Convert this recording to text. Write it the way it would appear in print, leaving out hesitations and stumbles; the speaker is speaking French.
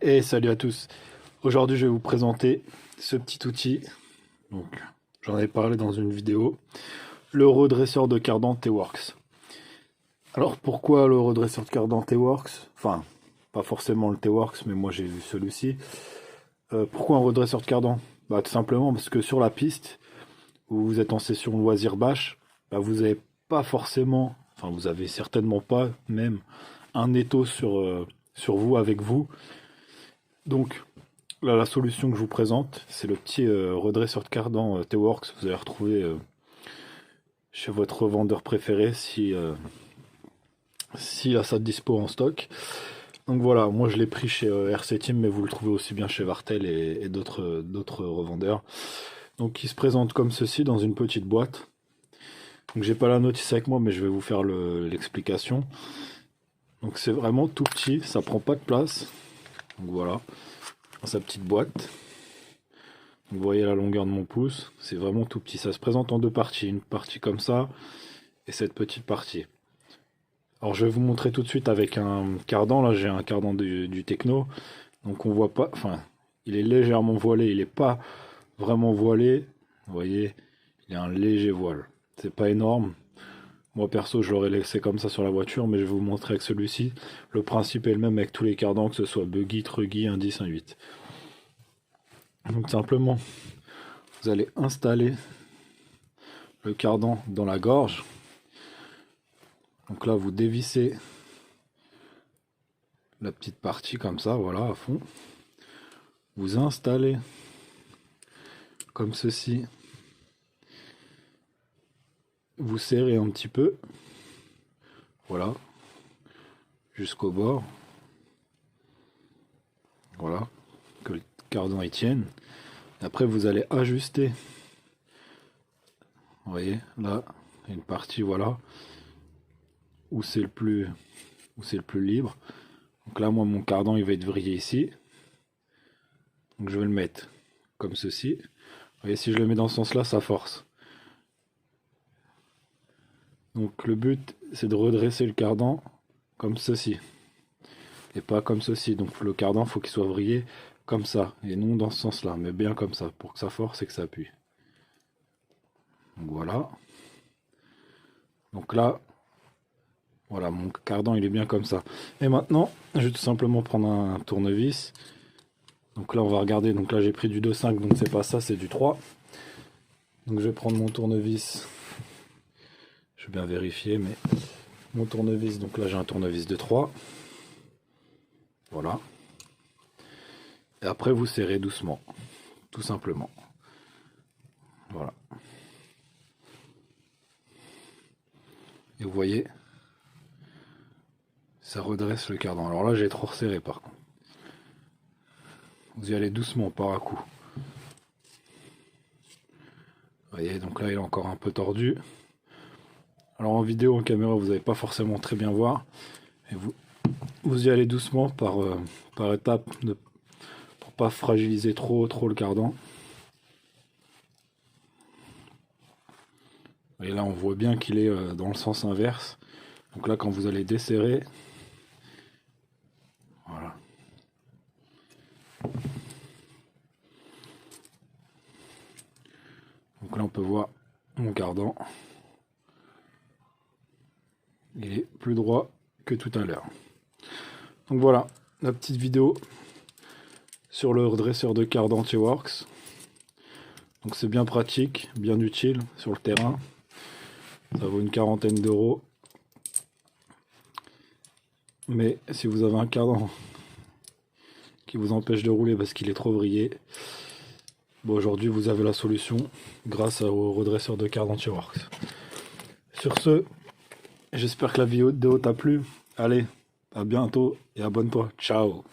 Et salut à tous. Aujourd'hui, je vais vous présenter ce petit outil. Donc, j'en ai parlé dans une vidéo. Le redresseur de cardan T-Works. Alors, pourquoi le redresseur de cardan T-Works? Enfin, pas forcément le T-Works, mais moi j'ai vu celui-ci. Pourquoi un redresseur de cardan? Bah, tout simplement parce que sur la piste, où vous êtes en session loisir bâche, bah, vous n'avez pas forcément, enfin, vous avez certainement pas même un étau sur vous, avec vous. Donc, là, la solution que je vous présente, c'est le petit redresseur de cardan T-Works. Vous allez retrouver chez votre vendeur préféré si a ça de dispo en stock. Donc voilà, moi je l'ai pris chez RC Team, mais vous le trouvez aussi bien chez Vartel et d'autres revendeurs. Donc il se présente comme ceci dans une petite boîte. Donc j'ai pas la notice avec moi, mais je vais vous faire l'explication. Donc c'est vraiment tout petit, ça prend pas de place. Donc voilà, dans sa petite boîte. Vous voyez la longueur de mon pouce, c'est vraiment tout petit. Ça se présente en deux parties, une partie comme ça et cette petite partie. Alors je vais vous montrer tout de suite avec un cardan. Là j'ai un cardan du Techno, donc on voit pas, enfin il est légèrement voilé, il n'est pas vraiment voilé. Vous voyez, il y a un léger voile. C'est pas énorme. Moi perso je l'aurais laissé comme ça sur la voiture, mais je vais vous montrer avec celui-ci. Le principe est le même avec tous les cardans, que ce soit buggy, truggy, 1.10, 1.8. Donc simplement, vous allez installer le cardan dans la gorge. Donc là, vous dévissez la petite partie comme ça, voilà, à fond. Vous installez comme ceci. Vous serrez un petit peu. Voilà. Jusqu'au bord. Voilà. Que le cardan y tienne. Après, vous allez ajuster. Vous voyez, là, une partie, voilà. Où c'est le plus libre. Donc là, moi, mon cardan, il va être vrillé ici. Donc je vais le mettre comme ceci. Vous voyez, si je le mets dans ce sens-là, ça force. Donc le but, c'est de redresser le cardan comme ceci. Et pas comme ceci. Donc le cardan, faut qu'il soit vrillé comme ça. Et non dans ce sens-là, mais bien comme ça, pour que ça force et que ça appuie. Donc voilà. Donc là, voilà, mon cardan, il est bien comme ça. Et maintenant, je vais tout simplement prendre un tournevis. Donc là, on va regarder. Donc là, j'ai pris du 2,5, donc c'est pas ça, c'est du 3. Donc je vais prendre mon tournevis. Je vais bien vérifier, mais mon tournevis, donc là j'ai un tournevis de 3. Voilà. Et après vous serrez doucement, tout simplement. Voilà. Et vous voyez, ça redresse le cardan. Alors là j'ai trop resserré par contre. Vous y allez doucement, par à coup. Vous voyez, donc là il est encore un peu tordu. Alors en vidéo, en caméra, vous n'allez pas forcément très bien voir. Et vous y allez doucement par étapes, pour pas fragiliser trop le cardan. Et là on voit bien qu'il est dans le sens inverse. Donc là quand vous allez desserrer, voilà. Donc là on peut voir mon cardan. Il est plus droit que tout à l'heure. Donc voilà, la petite vidéo sur le redresseur de cardan T-Works. Donc c'est bien pratique, bien utile sur le terrain. Ça vaut une quarantaine d'euros. Mais si vous avez un cardan qui vous empêche de rouler parce qu'il est trop vrillé, bon, aujourd'hui vous avez la solution grâce au redresseur de cardan T-Works. Sur ce, j'espère que la vidéo t'a plu. Allez, à bientôt et abonne-toi. Ciao.